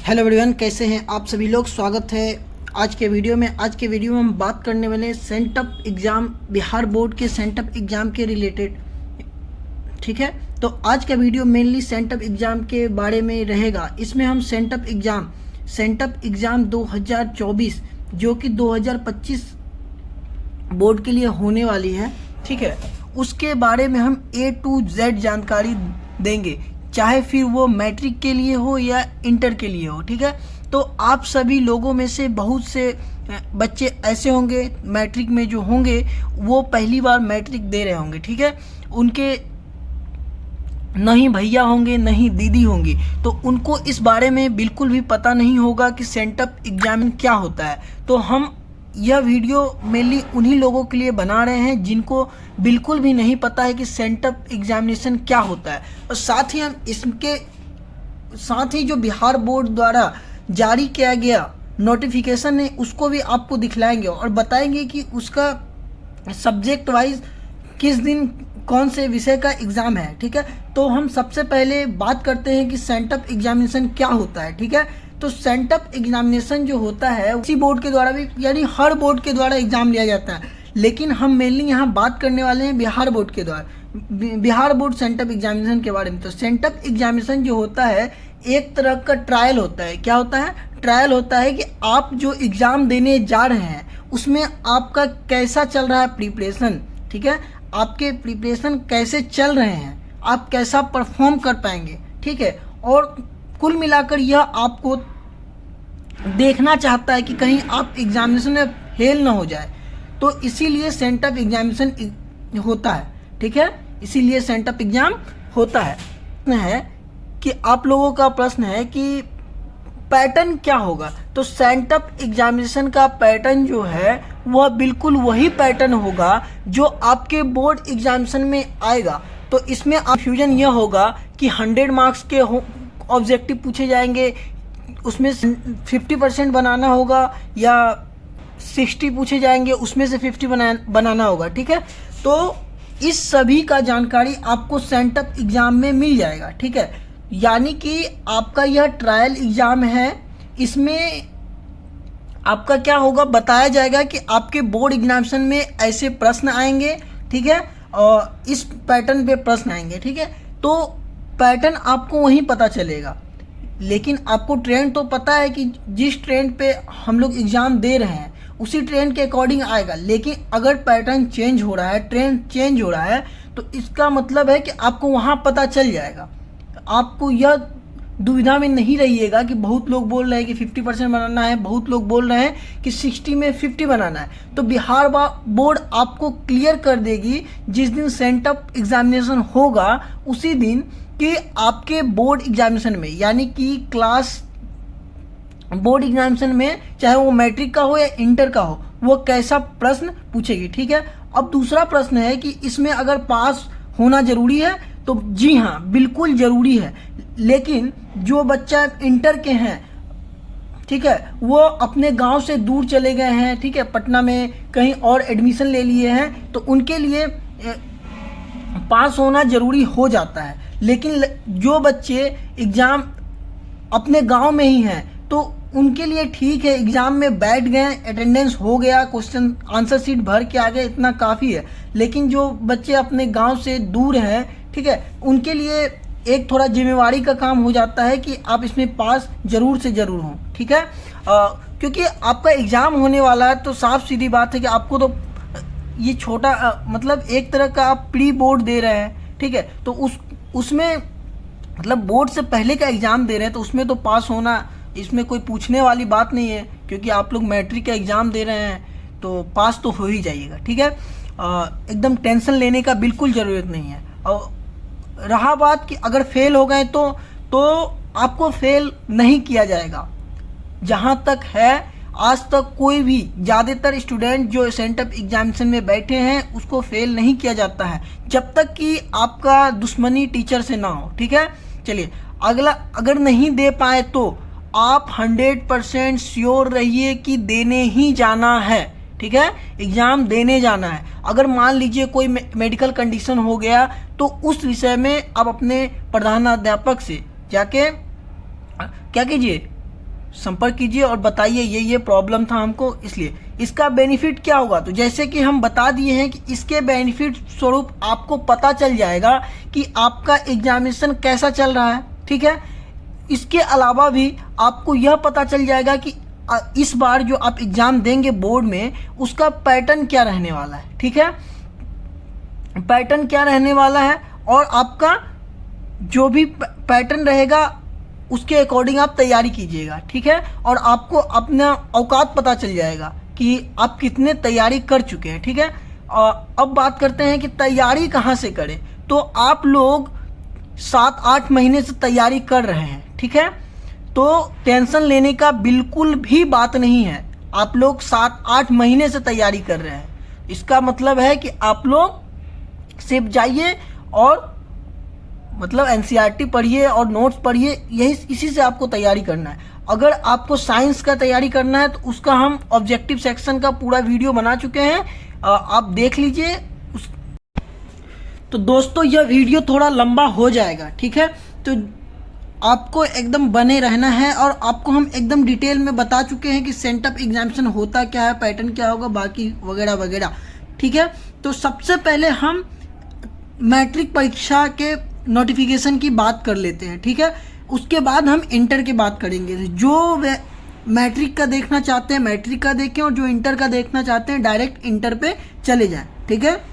Hello everyone, कैसे हैं आप सभी लोग। स्वागत है आज के वीडियो में। आज के वीडियो में हम बात करने वाले हैं सेंटअप एग्ज़ाम, बिहार बोर्ड के सेंटअप एग्ज़ाम के रिलेटेड। ठीक है, तो आज का वीडियो मेनली सेंटअप एग्ज़ाम के बारे में रहेगा। इसमें हम सेंटअप एग्ज़ाम 2024 जो कि 2025 बोर्ड के लिए होने वाली है, ठीक है, उसके बारे में हम A to Z जानकारी देंगे, चाहे फिर वो मैट्रिक के लिए हो या इंटर के लिए हो। ठीक है, तो आप सभी लोगों में से बहुत से बच्चे ऐसे होंगे मैट्रिक में जो होंगे वो पहली बार मैट्रिक दे रहे होंगे। ठीक है, उनके नहीं भैया होंगे नहीं दीदी होंगी, तो उनको इस बारे में बिल्कुल भी पता नहीं होगा कि सेंटअप एग्जाम क्या होता है। तो हम यह वीडियो मेनली उन्हीं लोगों के लिए बना रहे हैं जिनको बिल्कुल भी नहीं पता है कि सेंटअप एग्जामिनेशन क्या होता है, और साथ ही हम इसके साथ ही जो बिहार बोर्ड द्वारा जारी किया गया नोटिफिकेशन है उसको भी आपको दिखलाएंगे और बताएंगे कि उसका सब्जेक्ट वाइज किस दिन कौन से विषय का एग्ज़ाम है। ठीक है, तो हम सबसे पहले बात करते हैं कि सेंटअप एग्जामिनेशन क्या होता है। ठीक है, तो सेंटअप एग्जामिनेशन जो होता है उसी बोर्ड के द्वारा भी, यानी हर बोर्ड के द्वारा एग्ज़ाम लिया जाता है, लेकिन हम मेनली यहाँ बात करने वाले हैं बिहार बोर्ड के द्वारा, बिहार बोर्ड सेंटअप एग्जामिनेशन के बारे में। तो सेंटअप एग्जामिनेशन जो होता है एक तरह का ट्रायल होता है। क्या होता है? ट्रायल होता है कि आप जो एग्ज़ाम देने जा रहे हैं उसमें आपका कैसा चल रहा है प्रिपरेशन। ठीक है, आपके प्रिपरेशन कैसे चल रहे हैं, आप कैसा परफॉर्म कर पाएंगे। ठीक है, और कुल मिलाकर यह आपको देखना चाहता है कि कहीं आप एग्जामिनेशन में फेल ना हो जाए, तो इसीलिए सेंटअप एग्जामिनेशन होता है। ठीक है, इसीलिए सेंटअप एग्जाम होता है कि आप लोगों का प्रश्न है कि पैटर्न क्या होगा। तो सेंटअप एग्जामिनेशन का पैटर्न जो है वह बिल्कुल वही पैटर्न होगा जो आपके बोर्ड एग्जामिनेशन में आएगा। तो इसमें कंफ्यूजन यह होगा कि 100 मार्क्स के ऑब्जेक्टिव पूछे जाएंगे, उसमें 50% बनाना होगा, या 60 पूछे जाएंगे उसमें से 50 बनाना होगा। ठीक है, तो इस सभी का जानकारी आपको सेंटअप एग्जाम में मिल जाएगा। ठीक है, यानी कि आपका यह ट्रायल एग्जाम है, इसमें आपका क्या होगा बताया जाएगा कि आपके बोर्ड एग्जामिनेशन में ऐसे प्रश्न आएंगे। ठीक है, और इस पैटर्न पे प्रश्न आएंगे। ठीक है, तो पैटर्न आपको वहीं पता चलेगा, लेकिन आपको ट्रेंड तो पता है कि जिस ट्रेंड पे हम लोग एग्ज़ाम दे रहे हैं उसी ट्रेंड के अकॉर्डिंग आएगा। लेकिन अगर पैटर्न चेंज हो रहा है, ट्रेंड चेंज हो रहा है, तो इसका मतलब है कि आपको वहाँ पता चल जाएगा। आपको यह दुविधा में नहीं रहिएगा कि बहुत लोग बोल रहे हैं कि 50% बनाना है, बहुत लोग बोल रहे हैं कि 60 में 50 बनाना है। तो बिहार बोर्ड आपको क्लियर कर देगी जिस दिन सेंटअप एग्जामिनेशन होगा उसी दिन कि आपके बोर्ड एग्जामिनेशन में, यानी कि क्लास बोर्ड एग्जामिनेशन में, चाहे वो मैट्रिक का हो या इंटर का हो, वो कैसा प्रश्न पूछेगी। ठीक है, अब दूसरा प्रश्न है कि इसमें अगर पास होना जरूरी है, तो जी हाँ बिल्कुल ज़रूरी है। लेकिन जो बच्चा इंटर के हैं, ठीक है, वो अपने गांव से दूर चले गए हैं, ठीक है, पटना में कहीं और एडमिशन ले लिए हैं, तो उनके लिए पास होना ज़रूरी हो जाता है। लेकिन जो बच्चे एग्ज़ाम अपने गांव में ही हैं तो उनके लिए ठीक है, एग्ज़ाम में बैठ गए, अटेंडेंस हो गया, क्वेश्चन आंसर शीट भर के आ गए, इतना काफ़ी है। लेकिन जो बच्चे अपने गांव से दूर हैं, ठीक है, उनके लिए एक थोड़ा जिम्मेवारी का काम हो जाता है कि आप इसमें पास ज़रूर से ज़रूर हों। ठीक है, क्योंकि आपका एग्ज़ाम होने वाला है, तो साफ सीधी बात है कि आपको तो ये छोटा मतलब एक तरह का आप प्री बोर्ड दे रहे हैं। ठीक है, तो उसमें मतलब बोर्ड से पहले का एग्ज़ाम दे रहे हैं, तो उसमें तो पास होना, इसमें कोई पूछने वाली बात नहीं है, क्योंकि आप लोग मैट्रिक का एग्ज़ाम दे रहे हैं तो पास तो हो ही जाइएगा। ठीक है, एकदम टेंशन लेने का बिल्कुल ज़रूरत नहीं है। और रहा बात कि अगर फेल हो गए तो आपको फेल नहीं किया जाएगा। जहाँ तक है आज तक कोई भी, ज़्यादातर स्टूडेंट जो सेंटअप एग्जामिनेशन में बैठे हैं उसको फेल नहीं किया जाता है, जब तक कि आपका दुश्मनी टीचर से ना हो। ठीक है, चलिए अगला, अगर नहीं दे पाए तो आप 100% श्योर रहिए कि देने ही जाना है। ठीक है, एग्ज़ाम देने जाना है। अगर मान लीजिए कोई मेडिकल कंडीशन हो गया तो उस विषय में आप अपने प्रधानाध्यापक से जाके क्या कीजिए, संपर्क कीजिए और बताइए ये प्रॉब्लम था हमको इसलिए। इसका बेनिफिट क्या होगा, तो जैसे कि हम बता दिए हैं कि इसके बेनिफिट स्वरूप आपको पता चल जाएगा कि आपका एग्जामिनेशन कैसा चल रहा है, ठीक है। इसके अलावा भी आपको यह पता चल जाएगा कि इस बार जो आप एग्ज़ाम देंगे बोर्ड में उसका पैटर्न क्या रहने वाला है, ठीक है, पैटर्न क्या रहने वाला है, और आपका जो भी पैटर्न रहेगा उसके अकॉर्डिंग आप तैयारी कीजिएगा, ठीक है। और आपको अपना औकात पता चल जाएगा कि आप कितने तैयारी कर चुके हैं, ठीक है। अब बात करते हैं कि तैयारी कहाँ से करें। तो आप लोग 7-8 महीने से तैयारी कर रहे हैं, ठीक है, तो टेंशन लेने का बिल्कुल भी बात नहीं है। आप लोग 7-8 महीने से तैयारी कर रहे हैं, इसका मतलब है कि आप लोग सिर्फ जाइए और मतलब एनसीईआरटी पढ़िए और नोट्स पढ़िए, यही इसी से आपको तैयारी करना है। अगर आपको साइंस का तैयारी करना है तो उसका हम ऑब्जेक्टिव सेक्शन का पूरा वीडियो बना चुके हैं, आप देख लीजिए। तो दोस्तों यह वीडियो थोड़ा लंबा हो जाएगा, ठीक है, तो आपको एकदम बने रहना है। और आपको हम एकदम डिटेल में बता चुके हैं कि सेंटअप एग्जामिनेशन होता क्या है, पैटर्न क्या होगा, बाकी वगैरह वगैरह, ठीक है। तो सबसे पहले हम मैट्रिक परीक्षा के नोटिफिकेशन की बात कर लेते हैं, ठीक है। उसके बाद हम इंटर की बात करेंगे। जो मैट्रिक का देखना चाहते हैं मैट्रिक का देखें, और जो इंटर का देखना चाहते हैं डायरेक्ट इंटर पे चले जाएं, ठीक है।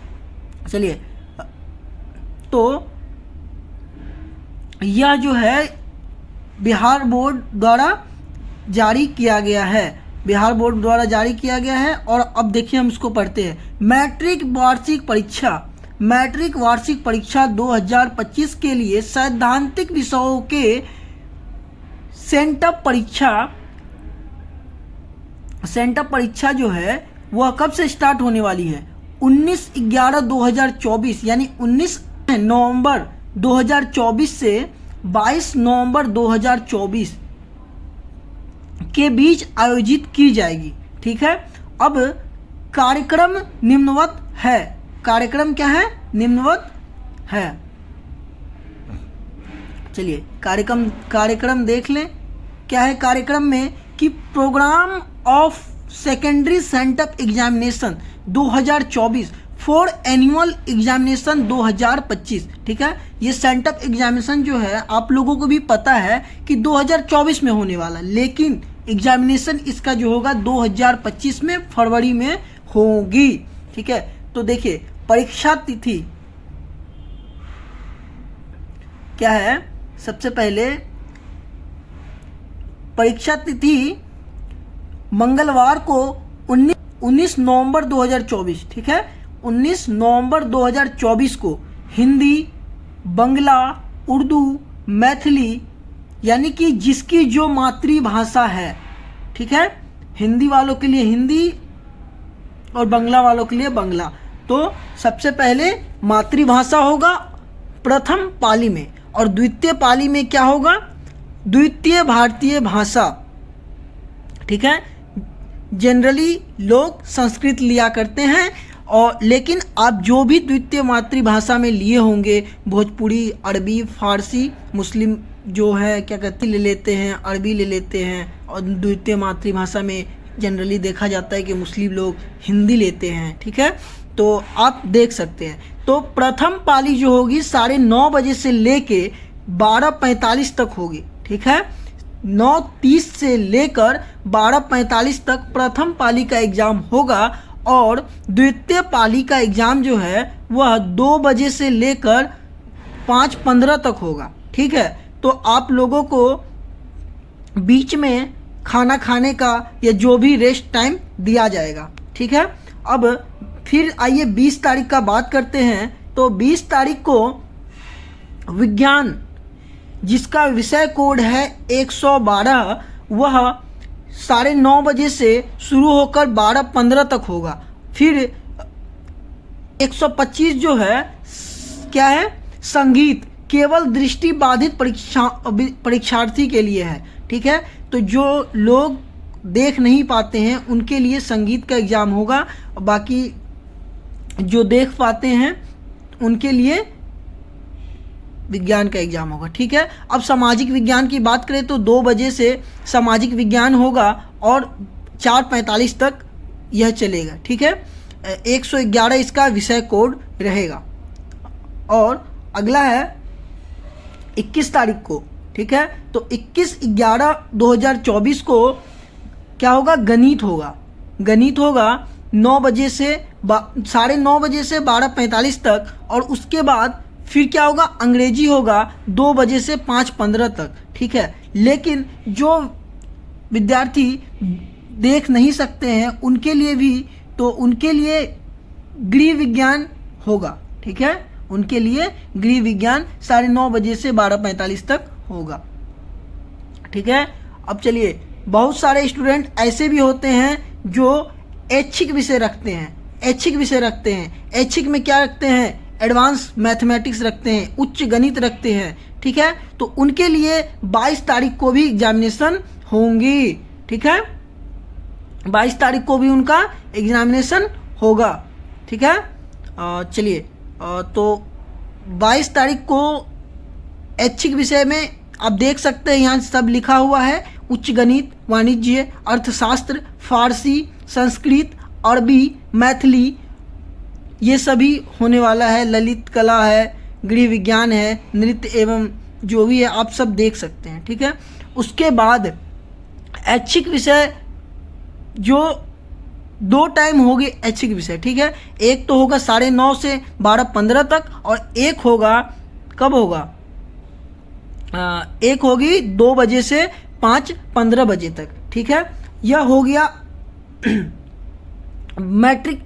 चलिए, तो यह जो है बिहार बोर्ड द्वारा जारी किया गया है, बिहार बोर्ड द्वारा जारी किया गया है। और अब देखिए हम इसको पढ़ते हैं। मैट्रिक वार्षिक परीक्षा, मैट्रिक वार्षिक परीक्षा 2025 के लिए सैद्धांतिक विषयों के सेंटअप परीक्षा जो है वह कब से स्टार्ट होने वाली है, 19/11/2024 यानी 19 नवंबर 2024 से 22 नवंबर 2024 के बीच आयोजित की जाएगी, ठीक है। अब कार्यक्रम निम्नवत है, कार्यक्रम क्या है, निम्नवत है। चलिए कार्यक्रम देख लें। क्या है कार्यक्रम में कि program of secondary sentup examination 2024 for annual examination 2025, ठीक है। ये सेंटअप एग्जामिनेशन जो है आप लोगों को भी पता है कि 2024 में होने वाला, लेकिन एग्जामिनेशन इसका जो होगा 2025 में फरवरी में होगी, ठीक है। तो देखिए परीक्षा तिथि क्या है, सबसे पहले परीक्षा तिथि मंगलवार को 19 नवंबर 2024, ठीक है, 19 नवंबर 2024 को हिंदी, बंगला, उर्दू, मैथिली यानी कि जिसकी जो मातृभाषा है, ठीक है, हिंदी वालों के लिए हिंदी और बंगला वालों के लिए बंगला। तो सबसे पहले मातृभाषा होगा प्रथम पाली में, और द्वितीय पाली में क्या होगा, द्वितीय भारतीय भाषा, ठीक है। जनरली लोग संस्कृत लिया करते हैं, और लेकिन आप जो भी द्वितीय मातृभाषा में लिए होंगे, भोजपुरी, अरबी, फारसी, मुस्लिम जो है क्या कहते ले लेते हैं, अरबी ले लेते हैं, और द्वितीय मातृभाषा में जनरली देखा जाता है कि मुस्लिम लोग हिंदी लेते हैं, ठीक है। तो आप देख सकते हैं। तो प्रथम पाली जो होगी 9:30 बजे से लेके 12:45 तक होगी, ठीक है। 9:30 से लेकर 12:45 तक प्रथम पाली का एग्ज़ाम होगा, और द्वितीय पाली का एग्ज़ाम जो है वह 2 बजे से लेकर 5:15 तक होगा, ठीक है। तो आप लोगों को बीच में खाना खाने का या जो भी रेस्ट टाइम दिया जाएगा, ठीक है। अब फिर आइए 20 तारीख का बात करते हैं। तो 20 तारीख को विज्ञान जिसका विषय कोड है 112, वह 9:30 बजे से शुरू होकर 12:15 तक होगा। फिर 125 जो है क्या है, संगीत केवल दृष्टि बाधित परीक्षार्थी के लिए है, ठीक है। तो जो लोग देख नहीं पाते हैं उनके लिए संगीत का एग्ज़ाम होगा, बाकी जो देख पाते हैं उनके लिए विज्ञान का एग्ज़ाम होगा। ठीक है, अब सामाजिक विज्ञान की बात करें तो 2 बजे से सामाजिक विज्ञान होगा और 4:45 तक यह चलेगा। ठीक है, 111 इसका विषय कोड रहेगा। और अगला है 21 तारीख को। ठीक है, तो 21/11/2024 को क्या होगा, गणित होगा। गणित होगा 9 बजे से 9:30 बजे से 12:45 तक, और उसके बाद फिर क्या होगा, अंग्रेजी होगा 2 बजे से 5:15 तक। ठीक है, लेकिन जो विद्यार्थी देख नहीं सकते हैं उनके लिए भी, तो उनके लिए गृह विज्ञान होगा। ठीक है, उनके लिए गृह विज्ञान 9:30 बजे से 12:45 तक होगा। ठीक है, अब चलिए, बहुत सारे स्टूडेंट ऐसे भी होते हैं जो ऐच्छिक विषय रखते हैं। ऐच्छिक विषय रखते हैं, ऐच्छिक में क्या रखते हैं, एडवांस मैथमेटिक्स रखते हैं, उच्च गणित रखते हैं। ठीक है, तो उनके लिए 22 तारीख को भी एग्जामिनेशन होंगी। ठीक है, 22 तारीख को भी उनका एग्जामिनेशन होगा। ठीक है, चलिए, तो 22 तारीख को ऐच्छिक विषय में आप देख सकते हैं, यहाँ सब लिखा हुआ है, उच्च गणित, वाणिज्य, अर्थशास्त्र, फारसी, संस्कृत, अरबी, मैथिली, ये सभी होने वाला है। ललित कला है, गृह विज्ञान है, नृत्य एवं जो भी है, आप सब देख सकते हैं। ठीक है, उसके बाद ऐच्छिक विषय जो 2 टाइम होगी ऐच्छिक विषय। ठीक है, एक तो होगा 9:30 से 12:15 तक, और एक होगा, कब होगा, एक होगी 2 बजे से 5:15 बजे तक। ठीक है, यह हो गया मैट्रिक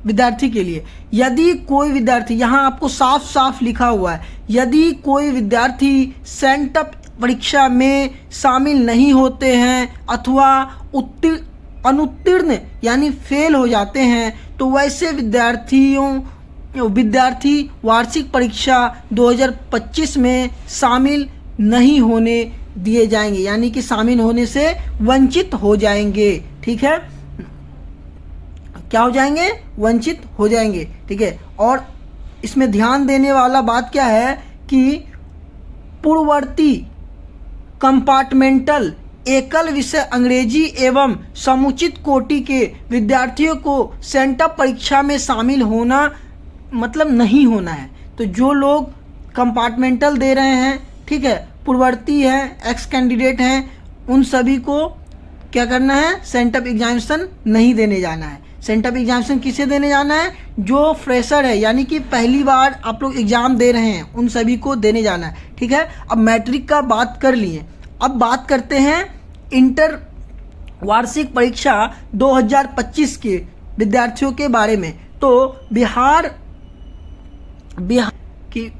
विद्यार्थी के लिए। यदि कोई विद्यार्थी, यहाँ आपको साफ साफ लिखा हुआ है, यदि कोई विद्यार्थी सेंटअप परीक्षा में शामिल नहीं होते हैं अथवा अनुत्तीर्ण यानी फेल हो जाते हैं, तो वैसे विद्यार्थी वार्षिक परीक्षा 2025 में शामिल नहीं होने दिए जाएंगे, यानी कि शामिल होने से वंचित हो जाएंगे। ठीक है, क्या हो जाएंगे, वंचित हो जाएंगे। ठीक है, और इसमें ध्यान देने वाला बात क्या है कि पूर्ववर्ती कंपार्टमेंटल एकल विषय अंग्रेजी एवं समुचित कोटि के विद्यार्थियों को सेंटअप परीक्षा में शामिल होना मतलब नहीं होना है। तो जो लोग कंपार्टमेंटल दे रहे हैं, ठीक है, पूर्ववर्ती हैं, एक्स कैंडिडेट हैं, उन सभी को क्या करना है, सेंटअप एग्जामिनेशन नहीं देने जाना है। सेंटअप एग्जामिनेशन किसे देने जाना है, जो फ्रेशर है, यानी कि पहली बार आप लोग एग्ज़ाम दे रहे हैं, उन सभी को देने जाना है। ठीक है, अब मैट्रिक का बात कर लिए, अब बात करते हैं इंटर वार्षिक परीक्षा 2025 के विद्यार्थियों के बारे में। तो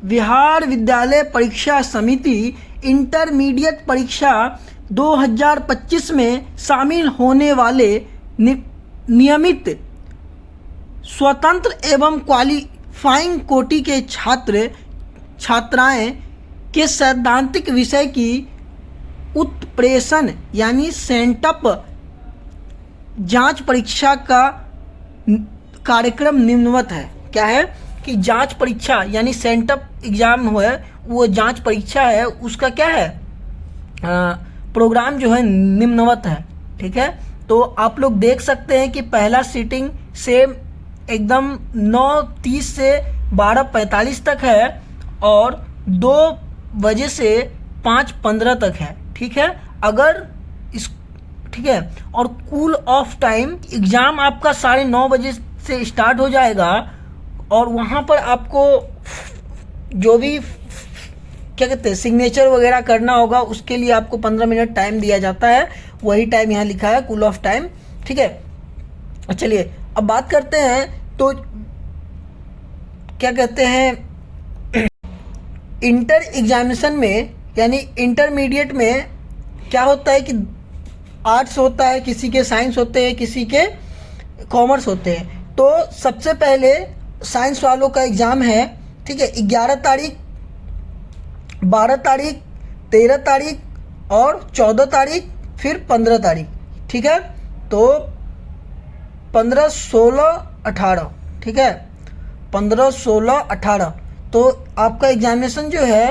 बिहार विद्यालय परीक्षा समिति इंटरमीडिएट परीक्षा 2025 में शामिल होने वाले नियमित स्वतंत्र एवं क्वालिफाइंग कोटि के छात्राएं के सैद्धांतिक विषय की उत्प्रेषण यानी सेंटअप जांच परीक्षा का कार्यक्रम निम्नवत है। क्या है कि जांच परीक्षा यानी सेंटअप एग्जाम हो है, वो जांच परीक्षा है, उसका क्या है, प्रोग्राम जो है निम्नवत है। ठीक है, तो आप लोग देख सकते हैं कि पहला सीटिंग सेम एकदम 9:30 से 12:45 तक है और 2 बजे से 5:15 तक है। ठीक है, अगर इस ठीक है, और कूल ऑफ टाइम एग्ज़ाम आपका 9:30 बजे से स्टार्ट हो जाएगा और वहाँ पर आपको जो भी क्या कहते हैं सिग्नेचर वगैरह करना होगा, उसके लिए आपको 15 मिनट टाइम दिया जाता है। वही टाइम यहाँ लिखा है, कूल ऑफ टाइम। ठीक है, चलिए अब बात करते हैं, तो क्या कहते हैं इंटर एग्जामिनेशन में यानी इंटरमीडिएट में क्या होता है कि आर्ट्स होता है, किसी के साइंस होते हैं, किसी के कॉमर्स होते हैं। तो सबसे पहले साइंस वालों का एग्ज़ाम है। ठीक है, 11 तारीख, 12 तारीख, 13 तारीख और 14 तारीख, फिर 15 तारीख। ठीक है, तो 15, 16, 18। ठीक है, 15, 16, 18। तो आपका एग्जामिनेशन जो है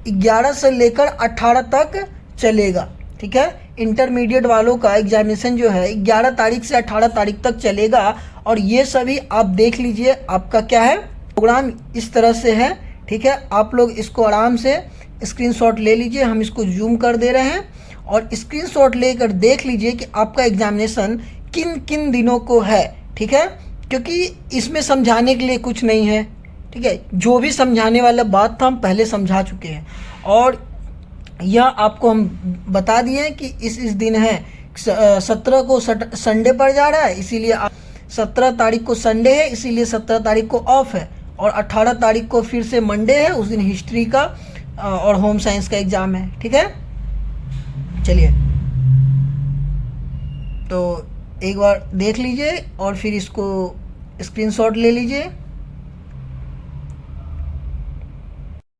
11 से लेकर 18 तक चलेगा, ठीक है। इंटरमीडिएट वालों का एग्जामिनेशन जो है 11 तारीख से 18 तारीख तक चलेगा। और ये सभी आप देख लीजिए, आपका क्या है प्रोग्राम इस तरह से है, ठीक है। आप लोग इसको आराम से स्क्रीनशॉट ले लीजिए, हम इसको जूम कर दे रहे हैं और स्क्रीनशॉट लेकर देख लीजिए कि आपका एग्जामिनेशन किन किन दिनों को है, ठीक है। क्योंकि इसमें समझाने के लिए कुछ नहीं है, ठीक है। जो भी समझाने वाला बात था हम पहले समझा चुके हैं और यह आपको हम बता दिए हैं कि इस दिन है 17 को संडे पड़ जा रहा है, इसीलिए 17 तारीख को संडे है, इसीलिए 17 तारीख को ऑफ है। और 18 तारीख को फिर से मंडे है, उस दिन हिस्ट्री का और होम साइंस का एग्ज़ाम है, ठीक है। चलिए तो एक बार देख लीजिए और फिर इसको स्क्रीनशॉट ले लीजिए।